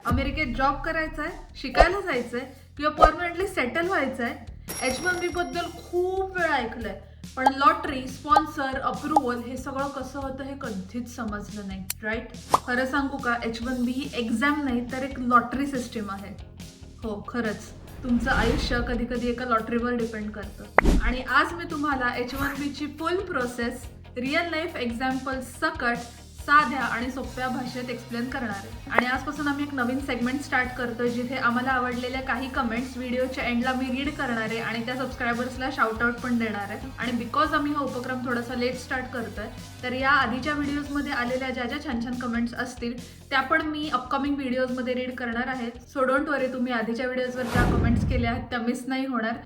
अमेरिकेत जॉब करायचा आहे, शिकायला जायचंय किंवा परमनंटली सेटल व्हायचंय. H1B बद्दल खूप वेळा ऐकलंय, पण लॉटरी, स्पॉन्सर, अप्रुव्हल हे सगळं कसं होतं हे कधीच समजलं नाही, राईट? खरं सांगू का, H1B ही एक्झाम नाही तर एक लॉटरी सिस्टीम आहे. हो, खरंच तुमचं आयुष्य कधी कधी एका लॉटरीवर डिपेंड करतं. आणि आज मी तुम्हाला H1B ची फुल प्रोसेस रिअल लाईफ एक्झाम्पल सकट, साध्या आणि सोप्या भाषेत एक्सप्लेन करणार आहे. आणि आजपासून आम्ही एक नवीन सेगमेंट स्टार्ट करतो जिथे आम्हाला आवडलेल्या काही कमेंट्स व्हिडिओच्या एंडला मी रीड करणार आहे आणि त्या सबस्क्रायबर्सला शाउट आउट पण देणार आहे. आणि बिकॉज आम्ही हा उपक्रम थोडासा लेट स्टार्ट करतोय, तर या आधीच्या व्हिडिओजमध्ये आलेल्या ज्या ज्या छान छान कमेंट्स असतील त्या पण मी अपकमिंग व्हिडिओजमध्ये रीड करणार आहे. सो डोंट वरी, तुम्ही आधीच्या व्हिडिओजवर ज्या कमेंट्स केल्या आहेत त्या मिस नाही होणार.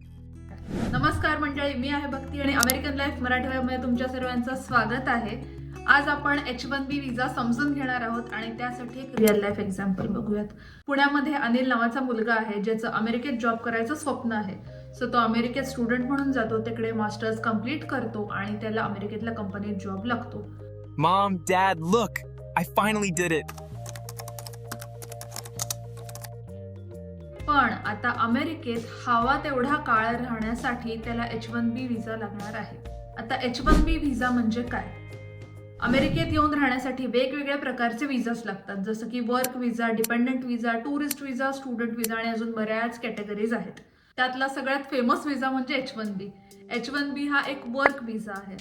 नमस्कार मंडळी, मी आहे भक्ती आणि अमेरिकन लाईफ मराठी वेबमध्ये तुमच्या सर्वांचं स्वागत आहे. आज आपण H1B विजा समजून घेणार आहोत आणि त्यासाठी एक रिअल लाईफ एक्झाम्पल बघूयात. पुण्यामध्ये अनिल नावाचा मुलगा आहे ज्याचं अमेरिकेत जॉब करायचं स्वप्न आहे. सो तो अमेरिकेत स्टुडंट म्हणून जातो, तिकडे मास्टर्स कंप्लीट करतो आणि त्याला अमेरिकेतल्या कंपनीत जॉब लागतो. Mom, Dad, look! I finally did it! पण आता अमेरिकेत हवा तेवढा काळ राहण्यासाठी त्याला H1B विजा लागणार आहे. आता H1B विजा म्हणजे काय? अमेरिकेत येऊन राहण्यासाठी वेगवेगळ्या प्रकारचे विजास लागतात, जसं की वर्क विजा, डिपेंडंट विजा, टुरिस्ट विजा, स्टुडंट विजा आणि अजून बऱ्याच कॅटेगरीज आहेत. त्यातला सगळ्यात फेमस विजा म्हणजे H1B. H1B हा एक वर्क विजा आहे.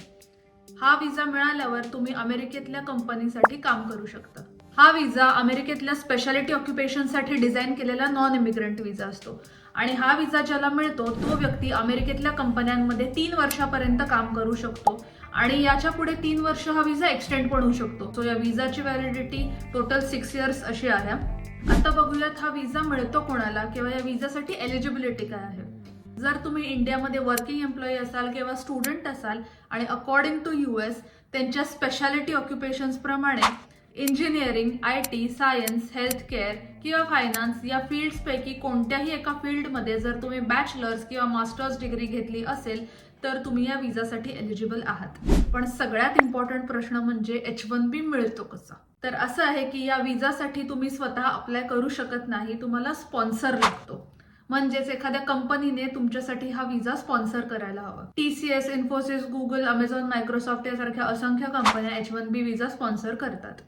हा विजा मिळाल्यावर तुम्ही अमेरिकेतल्या कंपनीसाठी काम करू शकता. हा विजा अमेरिकेतल्या स्पेशालिटी ऑक्युपेशनसाठी डिझाईन केलेला नॉन इमिग्रंट विजा असतो आणि हा विजा ज्याला मिळतो तो व्यक्ती अमेरिकेतल्या कंपन्यांमध्ये 3 वर्षापर्यंत काम करू शकतो आणि याच्या पुढे 3 वर्ष हा विजा एक्सटेंड पण होऊ शकतो. सो या विजाची व्हॅलिडिटी टोटल 6 इयर्स अशी आहे. आता बघूयात हा विजा मिळतो कोणाला किंवा या विजासाठी एलिजिबिलिटी काय आहे. जर तुम्ही इंडियामध्ये वर्किंग एम्प्लॉई असाल किंवा स्टुडंट असाल आणि अकॉर्डिंग टू US त्यांच्या स्पेशालिटी ऑक्युपेशन्स प्रमाणे engineering, IT, science, health care किंवा फायनान्स या फील्ड्सपैकी कोणत्याही एका फील्डमध्ये जर तुम्ही बॅचलर्स किंवा मास्टर्स डिग्री घेतली असेल तर तुम्ही या विजासाठी एलिजिबल आहात. पण सगळ्यात इम्पॉर्टंट प्रश्न म्हणजे H1B मिळतो कसा? तर असं आहे की या विजासाठी तुम्ही स्वतः अप्लाय करू शकत नाही, तुम्हाला स्पॉन्सर लागतो. म्हणजेच एखाद्या कंपनीने तुमच्यासाठी हा विजा स्पॉन्सर करायला हवा. TCS, Infosys, Google, Amazon, Microsoft यासारख्या असंख्य कंपन्या H1B विजा स्पॉन्सर करतात.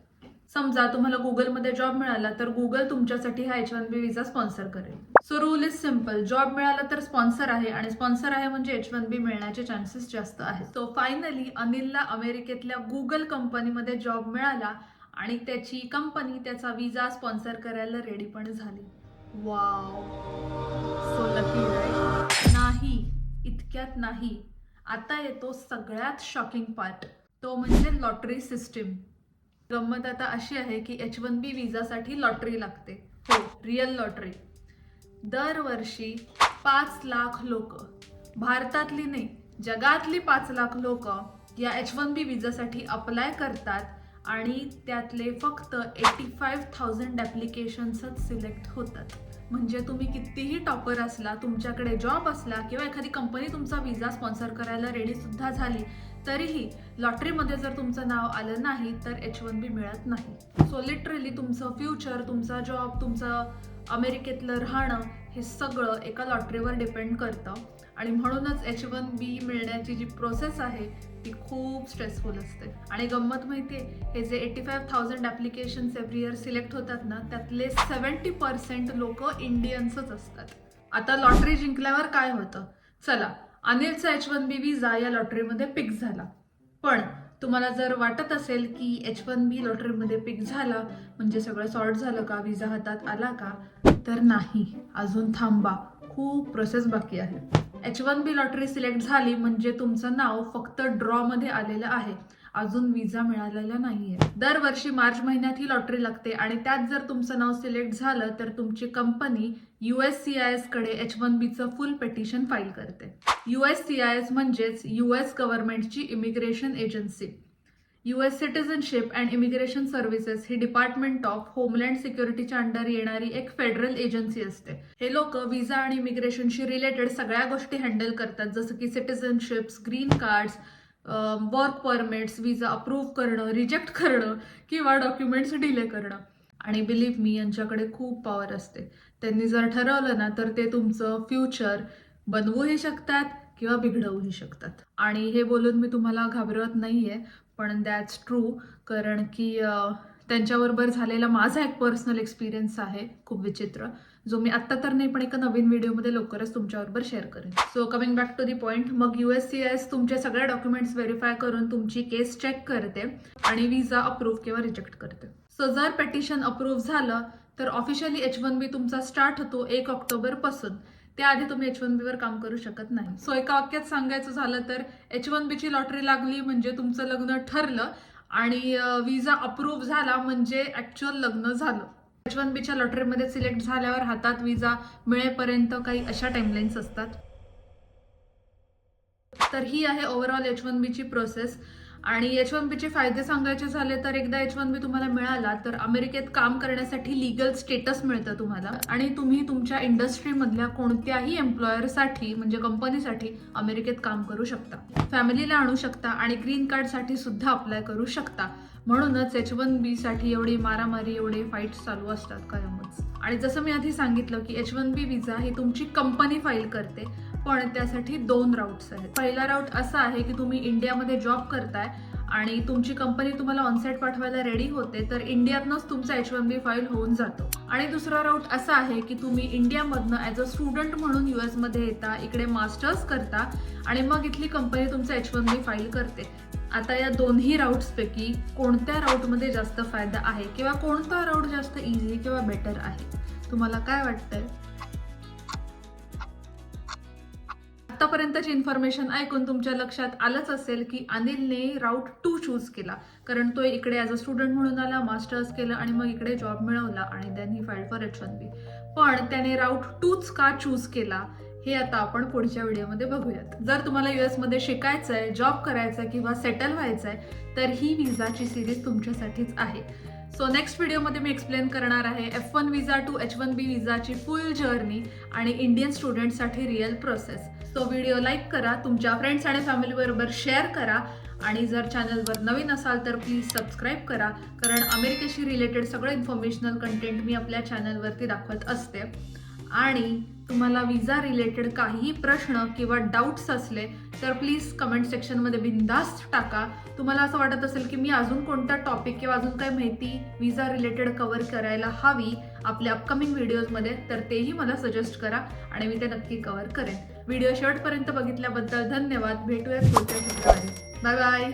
समजा तुम्हाला गुगलमध्ये जॉब मिळाला तर गुगल तुमच्यासाठी हा H1B विजा स्पॉन्सर करेल. So rule is simple, job मिळाला तर स्पॉन्सर आहे आणि स्पॉन्सर आहे म्हणजे H1B मिळण्याचे चान्सेस जास्त आहेत. सो फायनली अनिलला अमेरिकेतल्या गुगल कंपनीमध्ये जॉब मिळाला आणि त्याची कंपनी त्याचा विजा स्पॉन्सर करायला रेडी पण झाली. Wow, so lucky right? नाही, इतक्यात नाही. आता येतो सगळ्यात शॉकिंग पार्ट, तो म्हणजे लॉटरी सिस्टीम. गंमत आता अशी आहे की H1B विजासाठी लॉटरी लागते. हो, रिअल लॉटरी. दरवर्षी 5 लाख लोक, भारतातली नाही जगातली 5 लाख लोक या H1B विजासाठी अप्लाय करतात आणि त्यातले फक्त 85,000 ॲप्लिकेशन्सच सिलेक्ट होतात. म्हणजे तुम्ही कितीही टॉपर असला, तुमच्याकडे जॉब असला किंवा एखादी कंपनी तुमचा विजा स्पॉन्सर करायला रेडी सुद्धा झाली तरीही लॉटरीमध्ये जर तुमचं नाव आलं नाही तर H1B मिळत नाही. सो लिटरली तुमचं फ्युचर, तुमचा जॉब, तुमचं अमेरिकेतलं राहणं हे सगळं एका लॉटरीवर डिपेंड करतं आणि म्हणूनच H1B मिळण्याची जी प्रोसेस आहे ती खूप स्ट्रेसफुल असते. आणि गंमत माहितीये, हे जे 85,000 ॲप्लिकेशन्स एव्हरी इयर सिलेक्ट होतात ना, त्यातले 70% लोक इंडियन्सच असतात. आता लॉटरी जिंकल्यावर काय होतं? चला, अनिलचा H1B विजा या लॉटरीमध्ये पिक झाला. पण तुम्हाला जर वाटत असेल की H1B लॉटरीमध्ये पिक झाला म्हणजे सगळं सॉर्ट झालं का, विजा हातात आला का, तर नाही, अजून थांबा, खूप प्रोसेस बाकी आहे. H1B लॉटरी सिलेक्ट झाली म्हणजे तुमचं नाव फक्त ड्रॉमध्ये आलेलं आहे, अजून विजा मिळालेला नाहीये. दरवर्षी मार्च महिन्यात ही लॉटरी लागते आणि त्यात जर तुमचं नाव सिलेक्ट झालं तर तुमची कंपनी USCIS कडे H1Bचं फुल पेटिशन फाईल करते. USCIS म्हणजेच US गव्हर्नमेंटची immigration agency. US citizenship and immigration services ही डिपार्टमेंट ऑफ होमलँड सिक्युरिटीच्या अंडर येणारी एक फेडरल एजन्सी असते. हे लोक विजा आणि इमिग्रेशनशी रिलेटेड सगळ्या गोष्टी हँडल करतात, जसं की सिटिझनशिप्स, ग्रीन कार्ड्स, वर्क परमिट्स, विजा अप्रूव्ह करणं, रिजेक्ट करणं किंवा डॉक्युमेंट्स डिले करणं. आणि बिलीव्ह मी, यांच्याकडे खूप पॉवर असते. त्यांनी जर ठरवलं ना तर ते तुमचं फ्युचर बनवूही शकतात किंवा बिघडवूही शकतात. आणि हे बोलून मी तुम्हाला घाबरवत नाहीये, पण दॅट्स ट्रू. कारण की त्यांच्याबरोबर झालेला माझा एक पर्सनल एक्सपिरियन्स आहे खूप विचित्र, जो मी आत्ता तर नाही पण एका नवीन व्हिडिओमध्ये लवकरच तुमच्याबरोबर शेअर करेन. So coming back to the point, मग USCIS तुमचे सगळे डॉक्युमेंट्स व्हेरीफाय करून तुमची केस चेक करते आणि विजा अप्रूव्ह किंवा रिजेक्ट करते. सो जर पेटिशन अप्रूव्ह झालं तर ऑफिशियली H1B तुमचा स्टार्ट होतो 1 ऑक्टोबर पासून. त्याआधी तुम्ही H1B वर काम करू शकत नाही. सो एका वाक्यात सांगायचं झालं तर H1B ची लॉटरी लागली म्हणजे तुमचं लग्न ठरलं आणि विजा अप्रूव्ह झाला म्हणजे ऍक्च्युअल लग्न झालं. H1B च्या लॉटरीमध्ये सिलेक्ट झाल्यावर हातात विजा मिळेपर्यंत काही अशा टाइमलाईन्स असतात. तर ही आहे ओव्हरऑल H1B ची प्रोसेस. आणि H1B चे फायदे सांगायचे झाले तर एकदा H1B तुम्हाला मिळाला तर अमेरिकेत काम करण्यासाठी लीगल स्टेटस मिळतं तुम्हाला आणि तुम्ही तुमच्या इंडस्ट्रीमधल्या कोणत्याही एम्प्लॉयरसाठी म्हणजे कंपनीसाठी अमेरिकेत काम करू शकता, फॅमिलीला आणू शकता आणि ग्रीन कार्डसाठी सुद्धा अप्लाय करू शकता. म्हणूनच H1B साठी एवढी मारामारी, एवढे फाईट्स चालू असतात कायमच. आणि जसं मी आधी सांगितलं की H1B विजा ही तुमची कंपनी फाईल करते, पण त्यासाठी 2 राऊट्स आहेत. पहिला राऊट असा आहे की तुम्ही इंडियामध्ये जॉब करताय आणि तुमची कंपनी तुम्हाला ऑनसाईट पाठवायला रेडी होते तर इंडियातनंच तुमचा H1B फाईल होऊन जातो. आणि दुसरा राऊट असा आहे की तुम्ही इंडियामधनं ॲज अ स्टुडंट म्हणून US मध्ये येता, इकडे मास्टर्स करता आणि मग इथली कंपनी तुमचा H1B फाईल करते. आता या दोन्ही राऊट्सपैकी कोणत्या राऊटमध्ये जास्त फायदा आहे किंवा कोणता राऊट जास्त इझी किंवा बेटर आहे, तुम्हाला काय वाटतंय? आतापर्यंतची इन्फॉर्मेशन ऐकून तुमच्या लक्षात आलंच असेल की अनिलने राऊट 2 चूज केला, कारण तो इकडे ॲज अ स्टुडंट म्हणून आला, मास्टर्स केलं आणि मग इकडे जॉब मिळवला आणि then he filed for H1B. पण त्याने राऊट 2च का चूज केला हे आता आपण पुढच्या व्हिडिओमध्ये बघूयात. जर तुम्हाला US मध्ये शिकायचंय, जॉब करायचंय किंवा सेटल व्हायचंय तर ही विजाची सिरीज तुमच्यासाठीच आहे. सो नेक्स्ट व्हिडिओमध्ये मी एक्सप्लेन करणार आहे F1 विजा टू H1B विजाची फुल जर्नी आणि इंडियन स्टुडंटसाठी real process. So video like करा, तुमच्या फ्रेंड्स आणि फॅमिली बरोबर शेअर करा आणि जर चॅनलवर नवीन असाल तर प्लीज सबस्क्राईब करा, कारण अमेरिकेशी रिलेटेड सगळं इन्फॉर्मेशनल कंटेंट मी आपल्या चॅनलवरती दाखवत असते. आणि तुम्हाला विजा रिलेटेड काहीही प्रश्न किंवा डाऊट्स असले तर प्लीज कमेंट सेक्शनमध्ये बिनधास्त टाका. तुम्हाला असं वाटत असेल की मी अजून कोणता टॉपिक किंवा अजून काही माहिती विजा रिलेटेड कव्हर करायला हवी आपल्या अपकमिंग व्हिडिओजमध्ये तर तेही मला सजेस्ट करा आणि मी ते नक्की कव्हर करेन. व्हिडिओ शेवटपर्यंत बघितल्याबद्दल धन्यवाद. भेटूयात पुढच्या शुक्रवारी. Bye bye.